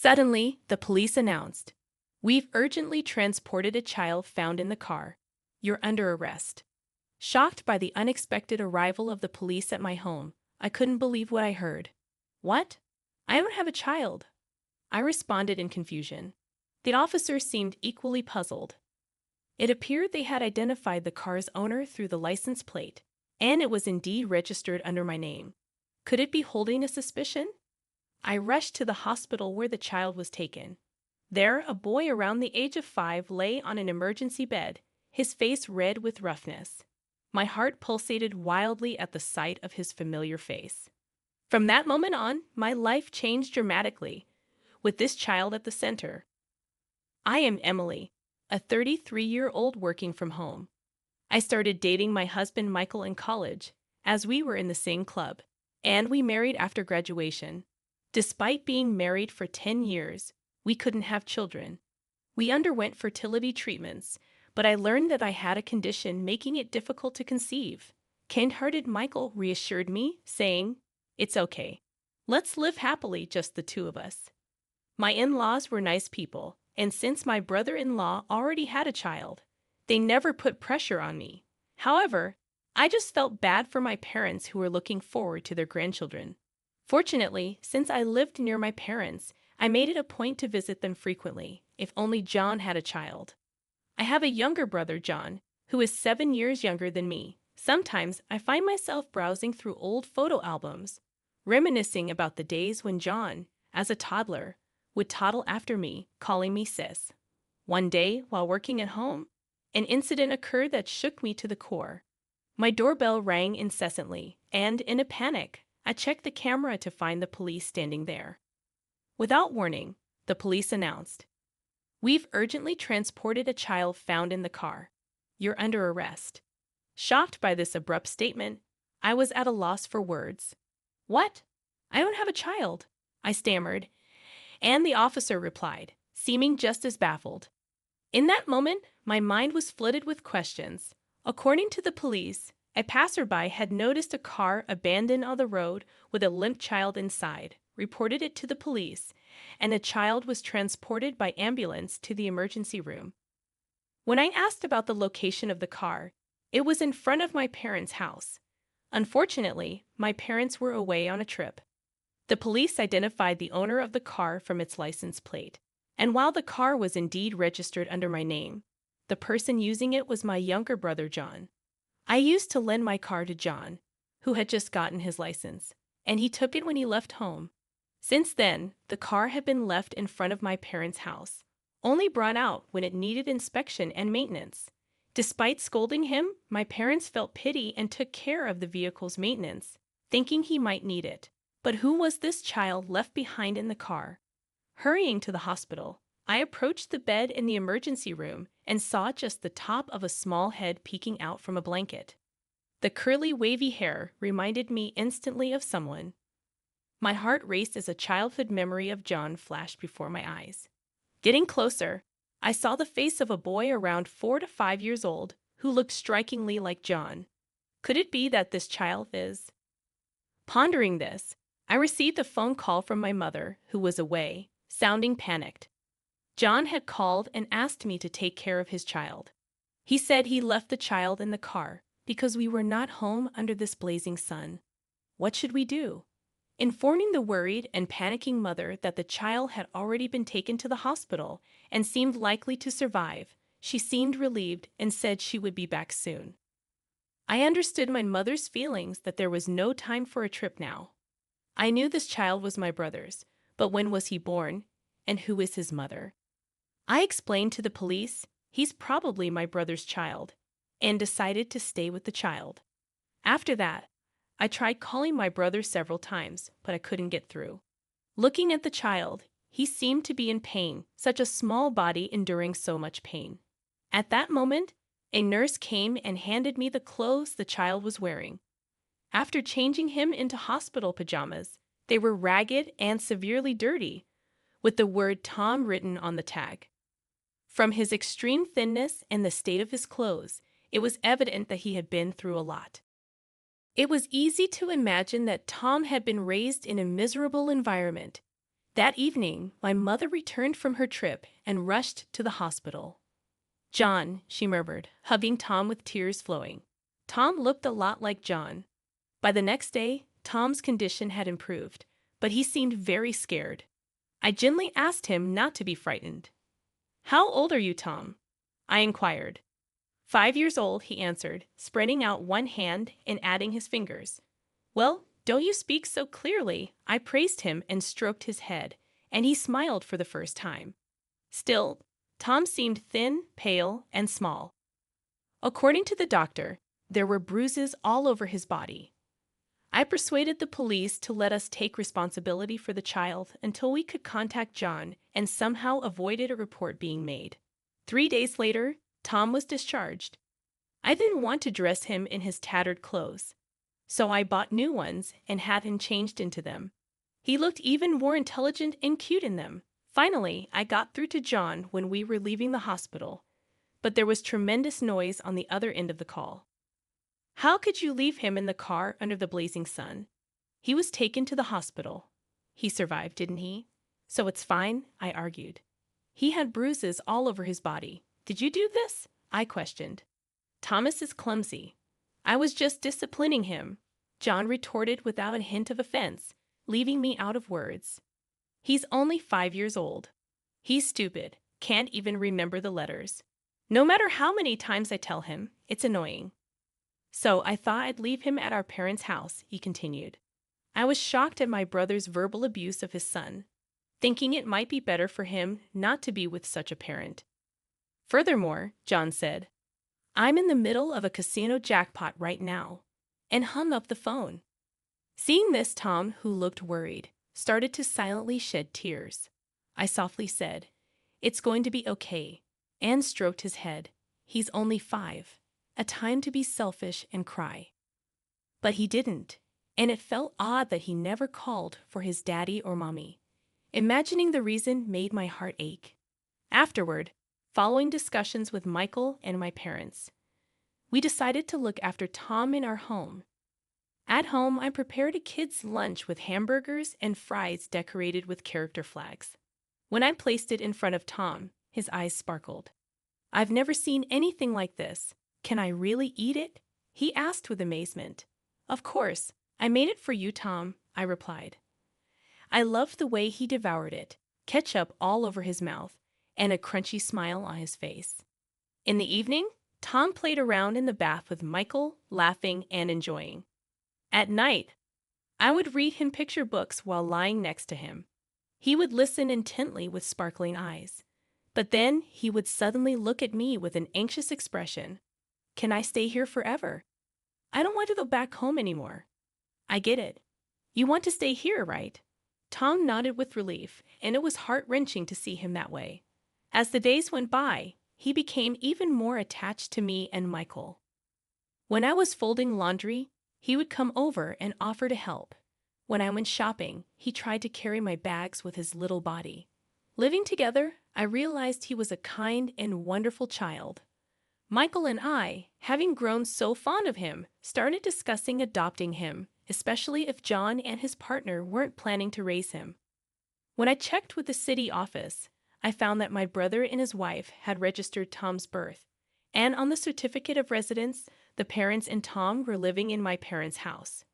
Suddenly, the police announced, "We've urgently transported a child found in the car. You're under arrest." Shocked by the unexpected arrival of the police at my home, I couldn't believe what I heard. "What? I don't have a child," I responded in confusion. The officers seemed equally puzzled. It appeared they had identified the car's owner through the license plate, and it was indeed registered under my name. Could it be holding a suspicion? I rushed to the hospital where the child was taken. There, a boy around the age of 5 lay on an emergency bed, his face red with roughness. My heart pulsated wildly at the sight of his familiar face. From that moment on, my life changed dramatically, with this child at the center. I am Emily, a 33-year-old working from home. I started dating my husband Michael in college, as we were in the same club, and we married after graduation. Despite being married for 10 years, we couldn't have children. We underwent fertility treatments, but I learned that I had a condition making it difficult to conceive. Kind-hearted Michael reassured me, saying, "It's okay. Let's live happily, just the two of us." My in-laws were nice people, and since my brother-in-law already had a child, they never put pressure on me. However, I just felt bad for my parents who were looking forward to their grandchildren. Fortunately, since I lived near my parents, I made it a point to visit them frequently, if only John had a child. I have a younger brother, John, who is 7 years younger than me. Sometimes I find myself browsing through old photo albums, reminiscing about the days when John, as a toddler, would toddle after me, calling me sis. One day, while working at home, an incident occurred that shook me to the core. My doorbell rang incessantly, and in a panic, I checked the camera to find the police standing there. Without warning, the police announced, "We've urgently transported a child found in the car. You're under arrest." Shocked by this abrupt statement, I was at a loss for words. "What? I don't have a child," I stammered, and the officer replied, seeming just as baffled. In that moment, my mind was flooded with questions. According to the police, a passerby had noticed a car abandoned on the road with a limp child inside, reported it to the police, and the child was transported by ambulance to the emergency room. When I asked about the location of the car, it was in front of my parents' house. Unfortunately, my parents were away on a trip. The police identified the owner of the car from its license plate, and while the car was indeed registered under my name, the person using it was my younger brother, John. I used to lend my car to John, who had just gotten his license, and he took it when he left home. Since then, the car had been left in front of my parents' house, only brought out when it needed inspection and maintenance. Despite scolding him, my parents felt pity and took care of the vehicle's maintenance, thinking he might need it. But who was this child left behind in the car? Hurrying to the hospital, I approached the bed in the emergency room and saw just the top of a small head peeking out from a blanket. The curly, wavy hair reminded me instantly of someone. My heart raced as a childhood memory of John flashed before my eyes. Getting closer, I saw the face of a boy around 4 to 5 years old who looked strikingly like John. Could it be that this child is? Pondering this, I received a phone call from my mother, who was away, sounding panicked. John had called and asked me to take care of his child. He said he left the child in the car because we were not home under this blazing sun. What should we do? Informing the worried and panicking mother that the child had already been taken to the hospital and seemed likely to survive, she seemed relieved and said she would be back soon. I understood my mother's feelings that there was no time for a trip now. I knew this child was my brother's, but when was he born, and who is his mother? I explained to the police he's probably my brother's child, and decided to stay with the child. After that, I tried calling my brother several times, but I couldn't get through. Looking at the child, he seemed to be in pain, such a small body enduring so much pain. At that moment, a nurse came and handed me the clothes the child was wearing. After changing him into hospital pajamas, they were ragged and severely dirty, with the word Tom written on the tag. From his extreme thinness and the state of his clothes, it was evident that he had been through a lot. It was easy to imagine that Tom had been raised in a miserable environment. That evening, my mother returned from her trip and rushed to the hospital. "John," she murmured, hugging Tom with tears flowing. Tom looked a lot like John. By the next day, Tom's condition had improved, but he seemed very scared. I gently asked him not to be frightened. "How old are you, Tom?" I inquired. "5 years old," he answered, spreading out one hand and adding his fingers. "Well, don't you speak so clearly?" I praised him and stroked his head, and he smiled for the first time. Still, Tom seemed thin, pale, and small. According to the doctor, there were bruises all over his body. I persuaded the police to let us take responsibility for the child until we could contact John and somehow avoided a report being made. 3 days later, Tom was discharged. I didn't want to dress him in his tattered clothes, so I bought new ones and had him changed into them. He looked even more intelligent and cute in them. Finally, I got through to John when we were leaving the hospital, but there was tremendous noise on the other end of the call. "How could you leave him in the car under the blazing sun?" "He was taken to the hospital." "He survived, didn't he?" "So it's fine," I argued. "He had bruises all over his body. Did you do this?" I questioned. "Thomas is clumsy. I was just disciplining him," John retorted without a hint of offense, leaving me out of words. "He's only 5 years old. He's stupid, can't even remember the letters. No matter how many times I tell him, it's annoying." "So I thought I'd leave him at our parents' house," he continued. I was shocked at my brother's verbal abuse of his son, thinking it might be better for him not to be with such a parent. "Furthermore," John said, "I'm in the middle of a casino jackpot right now," and hung up the phone. Seeing this, Tom, who looked worried, started to silently shed tears. I softly said, "It's going to be okay," and stroked his head. "He's only 5. A time to be selfish and cry." But he didn't, and it felt odd that he never called for his daddy or mommy. Imagining the reason made my heart ache. Afterward, following discussions with Michael and my parents, we decided to look after Tom in our home. At home, I prepared a kid's lunch with hamburgers and fries decorated with character flags. When I placed it in front of Tom, his eyes sparkled. "I've never seen anything like this. Can I really eat it?" he asked with amazement. "Of course. I made it for you, Tom," I replied. I loved the way he devoured it, ketchup all over his mouth, and a crunchy smile on his face. In the evening, Tom played around in the bath with Michael, laughing and enjoying. At night, I would read him picture books while lying next to him. He would listen intently with sparkling eyes, but then he would suddenly look at me with an anxious expression. "Can I stay here forever? I don't want to go back home anymore." "I get it. You want to stay here, right?" Tom nodded with relief, and it was heart-wrenching to see him that way. As the days went by, he became even more attached to me and Michael. When I was folding laundry, he would come over and offer to help. When I went shopping, he tried to carry my bags with his little body. Living together, I realized he was a kind and wonderful child. Michael and I, having grown so fond of him, started discussing adopting him, especially if John and his partner weren't planning to raise him. When I checked with the city office, I found that my brother and his wife had registered Tom's birth, and on the certificate of residence, the parents and Tom were living in my parents' house.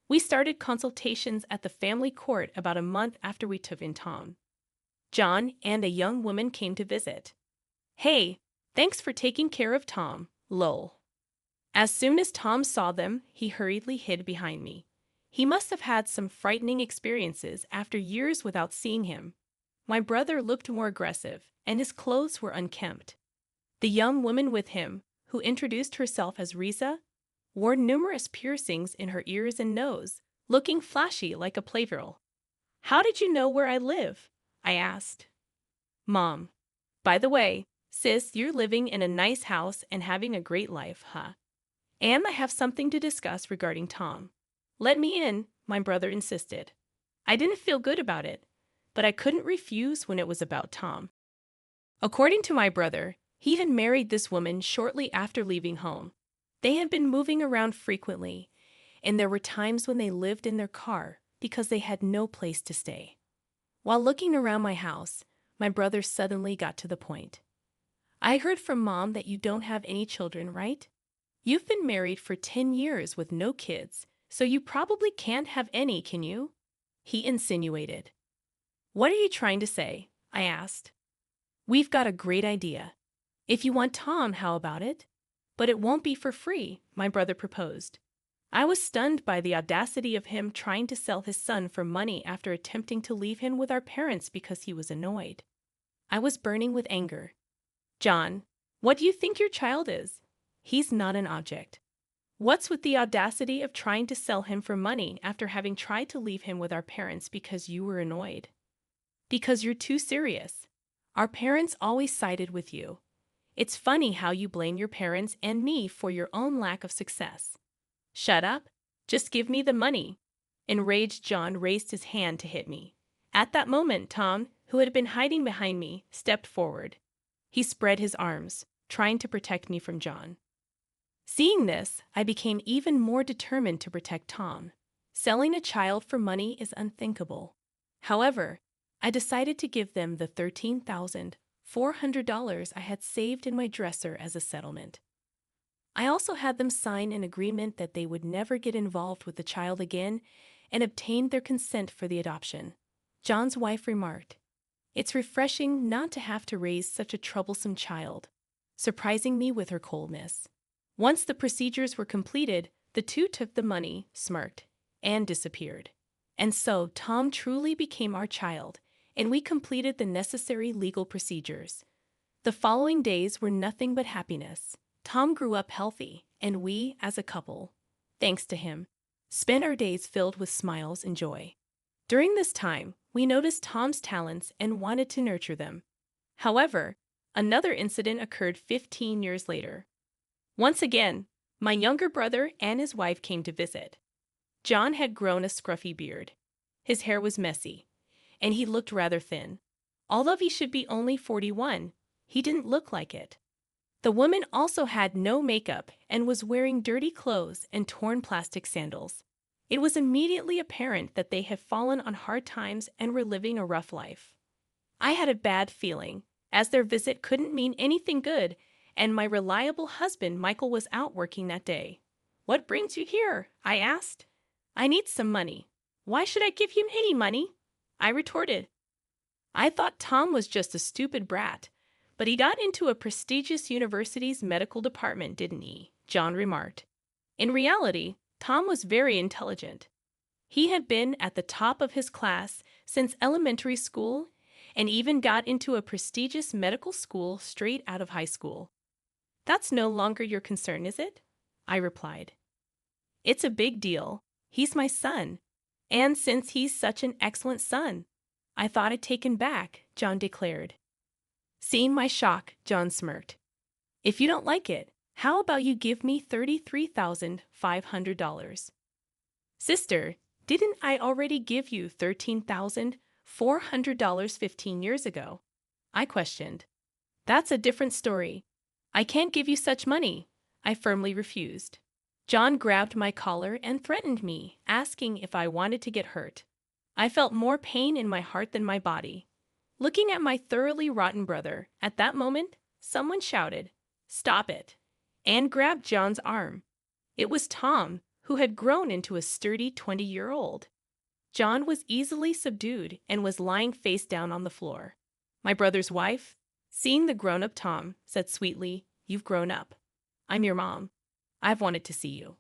We started consultations at the family court about a month after we took in Tom. John and a young woman came to visit. "Hey, thanks for taking care of Tom, lol." As soon as Tom saw them, he hurriedly hid behind me. He must have had some frightening experiences after years without seeing him. My brother looked more aggressive, and his clothes were unkempt. The young woman with him, who introduced herself as Riza, wore numerous piercings in her ears and nose, looking flashy like a playgirl. "How did you know where I live?" I asked. "Mom. By the way, sis, you're living in a nice house and having a great life, huh? And I have something to discuss regarding Tom." "Let me in," my brother insisted. I didn't feel good about it, but I couldn't refuse when it was about Tom. According to my brother, he had married this woman shortly after leaving home. They had been moving around frequently, and there were times when they lived in their car because they had no place to stay. While looking around my house, my brother suddenly got to the point. I heard from Mom that you don't have any children, right? You've been married for 10 years with no kids, so you probably can't have any, can you? He insinuated. What are you trying to say? I asked. We've got a great idea. If you want Tom, how about it? But it won't be for free, my brother proposed. I was stunned by the audacity of him trying to sell his son for money after attempting to leave him with our parents because he was annoyed. I was burning with anger. John, what do you think your child is? He's not an object. What's with the audacity of trying to sell him for money after having tried to leave him with our parents because you were annoyed? Because you're too serious. Our parents always sided with you. It's funny how you blame your parents and me for your own lack of success. Shut up. Just give me the money. Enraged, John raised his hand to hit me. At that moment, Tom, who had been hiding behind me, stepped forward. He spread his arms, trying to protect me from John. Seeing this, I became even more determined to protect Tom. Selling a child for money is unthinkable. However, I decided to give them the $13,400 I had saved in my dresser as a settlement. I also had them sign an agreement that they would never get involved with the child again and obtained their consent for the adoption. John's wife remarked, "It's refreshing not to have to raise such a troublesome child," surprising me with her coldness. Once the procedures were completed, the two took the money, smirked, and disappeared. And so Tom truly became our child, and we completed the necessary legal procedures. The following days were nothing but happiness. Tom grew up healthy, and we, as a couple, thanks to him, spent our days filled with smiles and joy. During this time, we noticed Tom's talents and wanted to nurture them. However, another incident occurred 15 years later. Once again, my younger brother and his wife came to visit. John had grown a scruffy beard. His hair was messy, and he looked rather thin. Although he should be only 41, he didn't look like it. The woman also had no makeup and was wearing dirty clothes and torn plastic sandals. It was immediately apparent that they had fallen on hard times and were living a rough life. I had a bad feeling, as their visit couldn't mean anything good, and my reliable husband Michael was out working that day. "What brings you here?" I asked. "I need some money." "Why should I give you any money?" I retorted. I thought Tom was just a stupid brat. "But he got into a prestigious university's medical department, didn't he?" John remarked. In reality, Tom was very intelligent. He had been at the top of his class since elementary school and even got into a prestigious medical school straight out of high school. "That's no longer your concern, is it?" I replied. "It's a big deal. He's my son. And since he's such an excellent son, I thought I'd take him back," John declared. Seeing my shock, John smirked. "If you don't like it, how about you give me $33,500? "Sister, didn't I already give you $13,400 15 years ago?" I questioned. "That's a different story. I can't give you such money," I firmly refused. John grabbed my collar and threatened me, asking if I wanted to get hurt. I felt more pain in my heart than my body. Looking at my thoroughly rotten brother, at that moment, someone shouted, "Stop it," and grabbed John's arm. It was Tom, who had grown into a sturdy 20-year-old. John was easily subdued and was lying face down on the floor. My brother's wife, seeing the grown-up Tom, said sweetly, "You've grown up. I'm your mom. I've wanted to see you."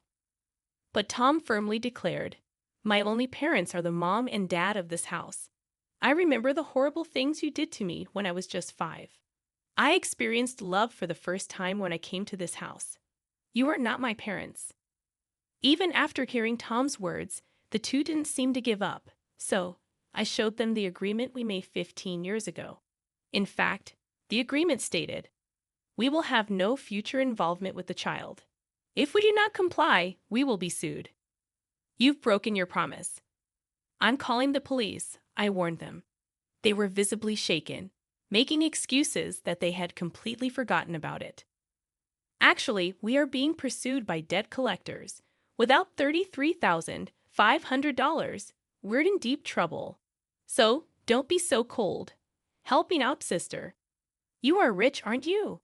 But Tom firmly declared, "My only parents are the mom and dad of this house. I remember the horrible things you did to me when I was just 5. I experienced love for the first time when I came to this house. You are not my parents." Even after hearing Tom's words, the two didn't seem to give up, so I showed them the agreement we made 15 years ago. In fact, the agreement stated, "We will have no future involvement with the child. If we do not comply, we will be sued." "You've broken your promise." "I'm calling the police," I warned them. They were visibly shaken, making excuses that they had completely forgotten about it. "Actually, we are being pursued by debt collectors. Without $33,500, we're in deep trouble. So, Don't be so cold. Helping out, sister. You are rich, aren't you?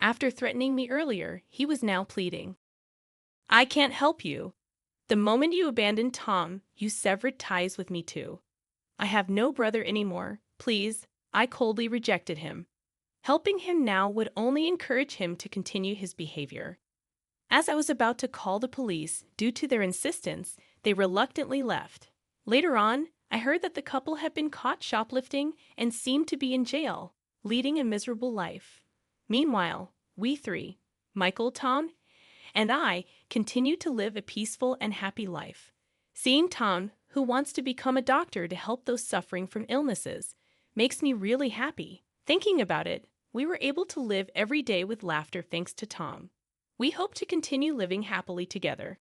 After threatening me earlier, he was now pleading. I can't help you. The moment you abandoned Tom, you severed ties with me too. I have no brother anymore. Please, I coldly rejected him. Helping him now would only encourage him to continue his behavior. As I was about to call the police, due to their insistence, they reluctantly left. Later on, I heard that the couple had been caught shoplifting and seemed to be in jail, leading a miserable life. Meanwhile, we three, Michael, Tom, and I, continued to live a peaceful and happy life. Seeing Tom, who wants to become a doctor to help those suffering from illnesses, makes me really happy. Thinking about it, we were able to live every day with laughter thanks to Tom. We hope to continue living happily together.